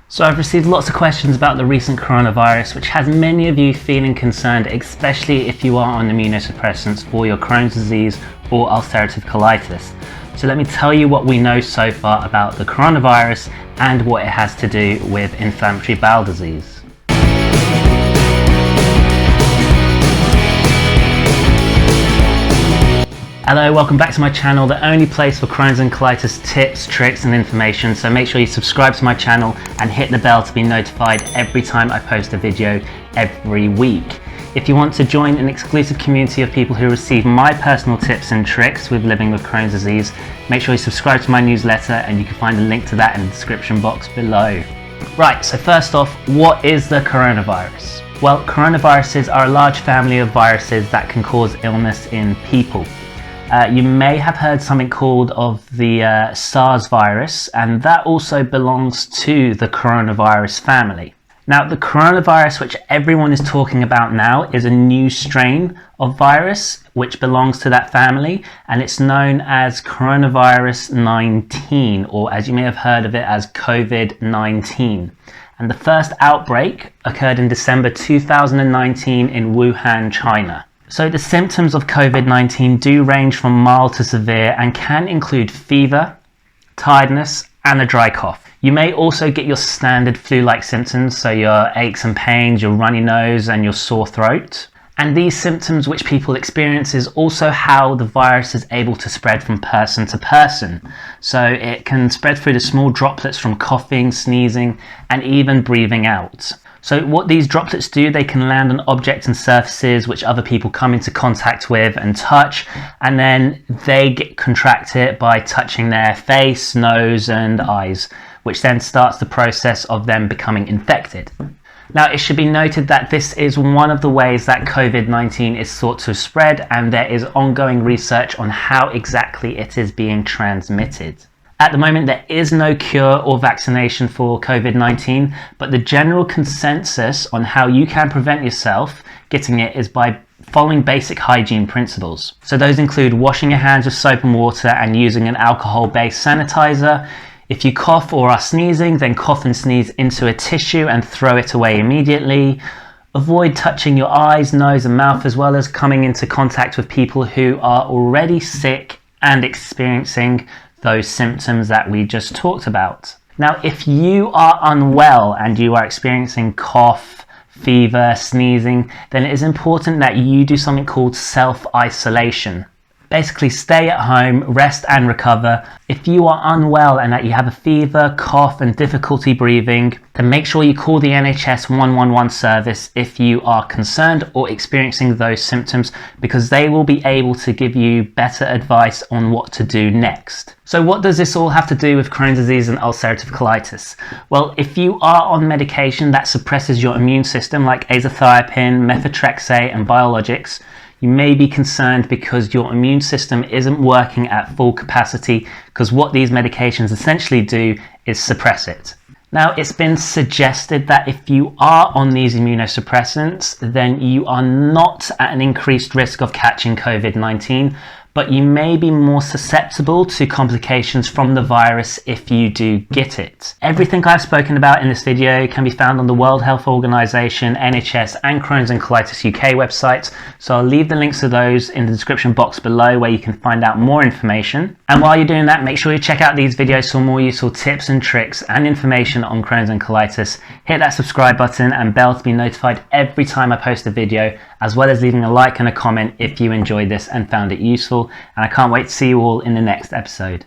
So I've received lots of questions about the recent coronavirus, which has many of you feeling concerned, especially if you are on immunosuppressants for your Crohn's disease or ulcerative colitis. So let me tell you what we know so far about the coronavirus and what it has to do with inflammatory bowel disease. Hello, welcome back to my channel, the only place for Crohn's and colitis tips, tricks and information. So make sure you subscribe to my channel and hit the bell to be notified every time I post a video every week. If you want to join an exclusive community of people who receive my personal tips and tricks with living with Crohn's disease, make sure you subscribe to my newsletter, and you can find a link to that in the description box below. Right, so first off, what is the coronavirus? Well, coronaviruses are a large family of viruses that can cause illness in people. You may have heard something called of the SARS virus, and that also belongs to the coronavirus family. Now, the coronavirus which everyone is talking about now is a new strain of virus which belongs to that family, and it's known as coronavirus 19, or as you may have heard of it as COVID-19. And the first outbreak occurred in December 2019 in Wuhan, China. So the symptoms of COVID-19 do range from mild to severe and can include fever, tiredness, and a dry cough. You may also get your standard flu-like symptoms, so your aches and pains, your runny nose, and your sore throat. And these symptoms which people experience is also how the virus is able to spread from person to person. So it can spread through the small droplets from coughing, sneezing, and even breathing out. So what these droplets do, they can land on objects and surfaces which other people come into contact with and touch, and then they contract it by touching their face, nose and eyes, which then starts the process of them becoming infected. Now, it should be noted that this is one of the ways that COVID-19 is thought to spread, and there is ongoing research on how exactly it is being transmitted. At the moment, there is no cure or vaccination for COVID-19, but the general consensus on how you can prevent yourself getting it is by following basic hygiene principles. So those include washing your hands with soap and water and using an alcohol-based sanitizer. If you cough or are sneezing, then cough and sneeze into a tissue and throw it away immediately. Avoid touching your eyes, nose and mouth, as well as coming into contact with people who are already sick and experiencing those symptoms that we just talked about. Now, if you are unwell and you are experiencing cough, fever, sneezing, then it is important that you do something called self-isolation. Basically, stay at home, rest and recover. If you are unwell and that you have a fever, cough and difficulty breathing, then make sure you call the NHS 111 service if you are concerned or experiencing those symptoms, because they will be able to give you better advice on what to do next. So what does this all have to do with Crohn's disease and ulcerative colitis? Well, if you are on medication that suppresses your immune system like azathioprine, methotrexate and biologics, you may be concerned because your immune system isn't working at full capacity, because what these medications essentially do is suppress it. Now, it's been suggested that if you are on these immunosuppressants, then you are not at an increased risk of catching COVID-19, but you may be more susceptible to complications from the virus if you do get it. Everything I've spoken about in this video can be found on the World Health Organization, NHS and Crohn's and Colitis UK websites, so I'll leave the links to those in the description box below where you can find out more information. And while you're doing that, make sure you check out these videos for more useful tips and tricks and information on Crohn's and colitis. Hit that subscribe button and bell to be notified every time I post a video, as well as leaving a like and a comment if you enjoyed this and found it useful. And I can't wait to see you all in the next episode.